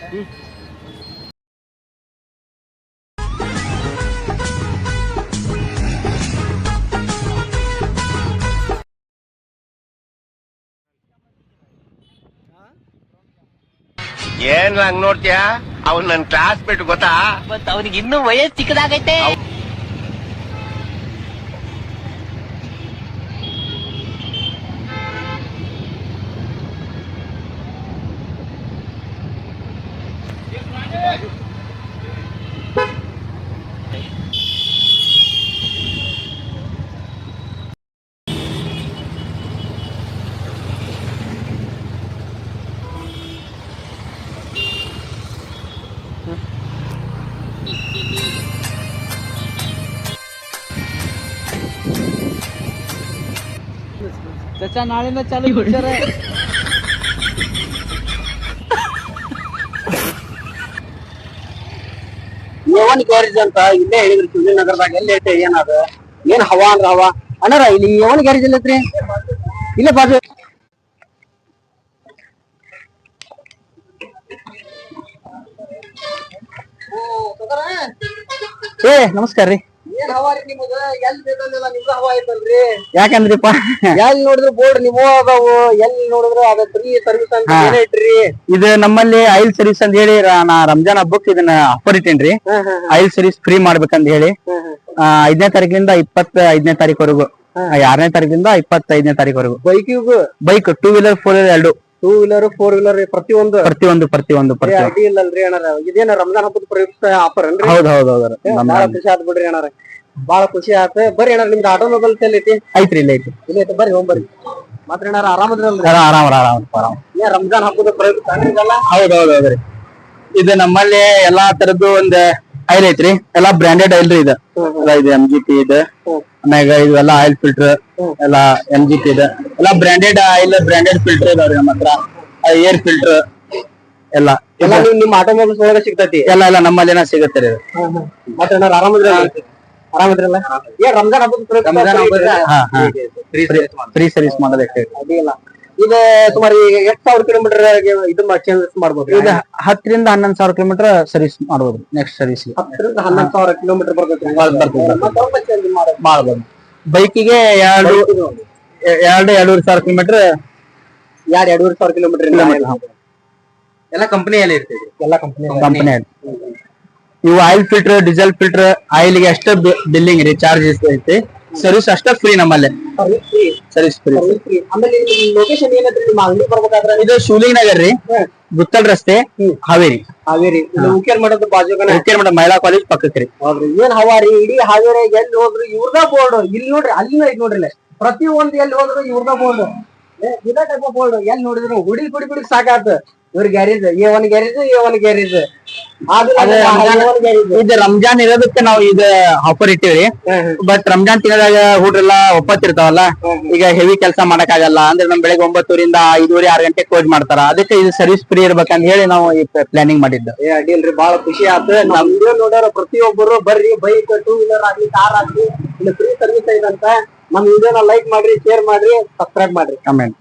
ಏನ್ ಹಂಗ್ ನೋಡ್ತೀಯ? ಅವ್ನ್ ನನ್ ಕ್ಲಾಸ್ ಬಿಟ್ಟು ಗೊತ್ತಾ? ಮತ್ ಅವನಿಗೆ ಇನ್ನೂ ವಯಸ್ಸು ಚಿಕ್ಕದಾಗೈತೆ. ಚಚ್ಚಾ ನಾಳೆಯಿಂದ ಚಾಲು ಪಿಕ್ಚರ್. ಯವನ್ ಗ್ಯಾರೇಜ್ ಅಂತ ಇಲ್ಲೇ ಹೇಳಿದ್ರಿ ಶಿವನಗರದಾಗ. ಎಲ್ಲಿ ಐತೆ ಏನದ ಏನ್ ಹವಾ ಅಂದ್ರ ಹವಾ ಅಣ್ಣಾರ ಇಲ್ಲಿ ಯವನ್ ಗ್ಯಾರೇಜ್ ಎಲ್ಲ ಐತ್ರಿ? ಇಲ್ಲೇ ಬಾಜು. ಏ ನಮಸ್ಕಾರ ರೀ. ಏನ್ ಹವಾ ರೀ ನಿಮಗ? ಎಲ್ಲಿ ಬೇಕಲ್ಲ ನಿಮ್ದ ಹವಾ ಐತಲ್ರಿ? ಯಾಕಂದ್ರಿಪ್ಪ ಎಲ್ಲಿ ನೋಡಿದ್ರು ಬೋರ್ಡ್ ನಿಮೋ ಅದಾವು, ಎಲ್ಲಿ ನೋಡಿದ್ರು ಅದ ಫ್ರೀ ಸರ್ವಿಸ್ ಅಂತ ಏನೈತ್ರಿ? ಇದು ನಮ್ಮಲ್ಲಿ ಆಯಿಲ್ ಸರ್ವಿಸ್ ಅಂತ ಹೇಳಿ ನಾ ರಂಜಾನ್ ಹಬ್ಬಕ್ ಇದನ್ನ ಆಫರ್ ಇಟ್ಟೇನ್ರಿ. ಆಯಿಲ್ ಸರ್ವಿಸ್ ಫ್ರೀ ಮಾಡ್ಬೇಕಂತ ಹೇಳಿ 5ನೇ ತಾರೀಕಿನಿಂದ 25ನೇ ತಾರೀಕವರೆಗೂ, 6ನೇ ತಾರೀಕಿಂದ 25ನೇ ತಾರೀಕವರೆಗೂ ಬೈಕ್ 2 ವೀಲರ್ 4 ವೀಲರ್ ಎರಡು, 2 ವೀಲರ್ 4 ವೀಲರ್ ಪ್ರತಿಯೊಂದು ಅಡ್ಡಿ ಇಲ್ಲಲ್ರಿ ಅಣ್ಣಾರ? ಇದೇನ ರಂಜಾನ್ ಹಬ್ಬದ ಪ್ರಯುಕ್ತ ಆಫರ್ ಅನ್ರಿ? ಹೌದು ಬಾಳ ಖುಷಿ ಆತ್ ಬಿಡ್ರಿ ಅಣ್ಣಾರ, ಬಾಳ ಖುಷಿ ಆತ. ಬರ್ರಿ ಅಣ್ಣ, ನಿಮ್ದು ಆಟೋಮೊಬೈಲ್ ಐತಿ? ಐತ್ರಿ, ಇಲ್ಲ ಐತಿ ಬರ್ರಿ ಹೋಗ್ಬರ್ರಿ. ಮಾತ್ರ ಏನಾರ ಆರಾಮದ್ರಲ್ರಿ? ಆರಾಮ್. ಏನ್ ರಂಜಾನ್ ಹಬ್ಬದ ಪ್ರಯುಕ್ತ ಅನ್ರಿದಲ್ಲ? ಹೌದ್ರಿ. ಇದು ನಮ್ಮಲ್ಲಿ ಎಲ್ಲಾ ತರದ್ದು ಒಂದ್ ಆಯಿಲ್ ಐತ್ರಿ, ಎಲ್ಲಾ ಬ್ರಾಂಡೆಡ್ ಆಯಿಲ್ ರೀ. ಇದು MGP ಇದೆ, ಆಮ್ಯಾಗ ಇವೆಲ್ಲಾ ಆಯಿಲ್ ಫಿಲ್ಟರ್ ಎಲ್ಲಾ MGP ಇದೆ, ಎಲ್ಲಾ ಬ್ರಾಂಡೆಡ್ ಆಯಿಲ್, ಬ್ರಾಂಡೆಡ್ ಫಿಲ್ಟರ್ ಇದಾವ್ರಿ ನಮ್ಮ ಹತ್ರ. ಏರ್ ಫಿಲ್ಟರ್ ಎಲ್ಲಾ ನಿಮ್ ಆಟೋಮೊಬೈಲ್ಸ್ ಒಳಗ ಸಿಗ್ತೈತಿ? ಎಲ್ಲ ನಮ್ಮಲ್ಲಿನ ಸಿಗತ್ತೆ ರೀ. ಮತ್ತೆ ಏನಾರ ಆರಾಮದ್ರಲ್ಲ? ಏನ್ ರಂಜಾನ್ ಹಬ್ಬದ ಫ್ರೀ ಸರ್ವಿಸ್ ಮಾಡೋದಕ್ಕೆ ಅಡ್ಡಿಲ್ಲ. ಈಗ ಸುಮಾರು ಎಷ್ಟು ಸಾವಿರ ಕಿಲೋಮೀಟರ್ ಇದನ್ನ ಚೇಂಜಸ್ ಮಾಡ್ಬೋದು? ಈಗ 10 ರಿಂದ 11 ಸಾವಿರ ಕಿಲೋಮೀಟರ್ ಸರ್ವಿಸ್ ಮಾಡ್ಬೋದು. ನೆಕ್ಸ್ಟ್ ಸರ್ವಿಸ್ 10 ರಿಂದ 11 ಸಾವಿರ ಕಿಲೋಮೀಟರ್ ಬರ್ತೈತಿ. ಮಾಡ್ಬೋದು. ಬೈಕಿಗೆ 2-2.5 ಸಾವಿರ ಕಿಲೋಮೀಟರ್. 2-2.5 ಸಾವಿರ ಕಿಲೋಮೀಟರ್ ಎಲ್ಲ ಕಂಪನಿಯಲ್ಲಿ ಇರ್ತೈತಿ. ಎಲ್ಲ ಕಂಪನಿಯಲ್ಲಿ ಇವು ಆಯಿಲ್ ಫಿಲ್ಟರ್, ಡೀಸೆಲ್ ಫಿಲ್ಟರ್, ಆಯಿಲ್ಗೆ ಅಷ್ಟೇ ಬಿಲ್ಲಿಂಗ್ ರೀ, ಚಾರ್ಜಸ್ ಐತಿ. ಸರ್ವಿಸ್ ಅಷ್ಟೇ ಫ್ರೀ ನಮ್ಮಲ್ಲಿ. Service free. ಆಮೇಲೆ ಲೊಕೇಶನ್ ಏನೈತ್ರಿ ನಿಮ್ಮ ಅಂಗಡಿ ಬರ್ಬೇಕಾದ್ರೆ? ಇದು ಶಿವಲಿಂಗ ನಗರ್ ರೀ, ಗುತ್ತಲ್ ರಸ್ತೆ, ಹಾವೇರಿ. ಉಕೇರ್ ಮಾಡೋದು ಬಾಜು ಮಹಿಳಾ ಕಾಲೇಜ್ ಪಕ್ಕಕ್ಕೆ ರೀ. ಹೌದ್ರಿ. ಏನ್ ಹವಾ ರೀ ಇಡೀ ಹಾವೇರಿ? ಎಲ್ಲಿ ಹೋದ್ರು ಇವ್ರದ ಬೋರ್ಡ್. ಇಲ್ಲಿ ನೋಡ್ರಿ, ಅಲ್ಲಿ ಐತಿ ನೋಡ್ರಿ, ಪ್ರತಿ ಒಂದು ಎಲ್ಲಿ ಹೋದ್ರು ಇವ್ರದ ಬೋರ್ಡ್. ಇದೇ ಟೈಪ್ ಆಫ್ ಬೋರ್ಡ್ ಎಲ್ಲಿ ನೋಡಿದ್ರು ಹುಡಿ ಸಾಕಾತ. ಇವ್ರ ಗ್ಯಾರೇಜ್ A1 ಗ್ಯಾರೇಜ್. ಇದು ರಂಜಾನ್ ಇರೋದಕ್ಕೆ ನಾವು ಇದು ಆಫರ್ ಇಟ್ಟಿವ್ರಿ. ಬಟ್ ರಂಜಾನ್ ತಿಂಗಳಾಗ ಹುಡ್ರೆಲ್ಲ ಒಪ್ಪತ್ತಿರ್ತಾವಲ್ಲ, ಈಗ ಹೆವಿ ಕೆಲಸ ಮಾಡಕ್ ಆಗಲ್ಲ ಅಂದ್ರೆ ನಮ್ ಬೆಳಗ್ಗೆ 9 ರಿಂದ 5:30 6 ಗಂಟೆ ಕ್ಲೋಸ್ ಮಾಡ್ತಾರ. ಅದಕ್ಕೆ ಇದು ಸರ್ವಿಸ್ ಫ್ರೀ ಇರ್ಬೇಕಂತ ಹೇಳಿ ನಾವು ಈ ಪ್ಲಾನಿಂಗ್ ಮಾಡಿದ್ದು. ಅಡ್ಡಿಲ್ರಿ, ಬಹಳ ಖುಷಿ ಆಯ್ತು. ನಮ್ ವಿಡಿಯೋ ನೋಡ್ಯಾರ ಪ್ರತಿಯೊಬ್ಬರು ಬರ್ರಿ, ಬೈಕ್ 2 ವೀಲರ್ ಆಗ್ಲಿ, ಕಾರ್ ಆಗ್ಲಿ, ಇಲ್ಲಿ ಫ್ರೀ ಸರ್ವಿಸ್ ಐತಂತ. ನಮ್ ವಿಡಿಯೋನ ಲೈಕ್ ಮಾಡ್ರಿ, ಶೇರ್ ಮಾಡ್ರಿ, ಸಬ್ಸ್ಕ್ರೈಬ್ ಮಾಡ್ರಿ, ಕಮೆಂಟ್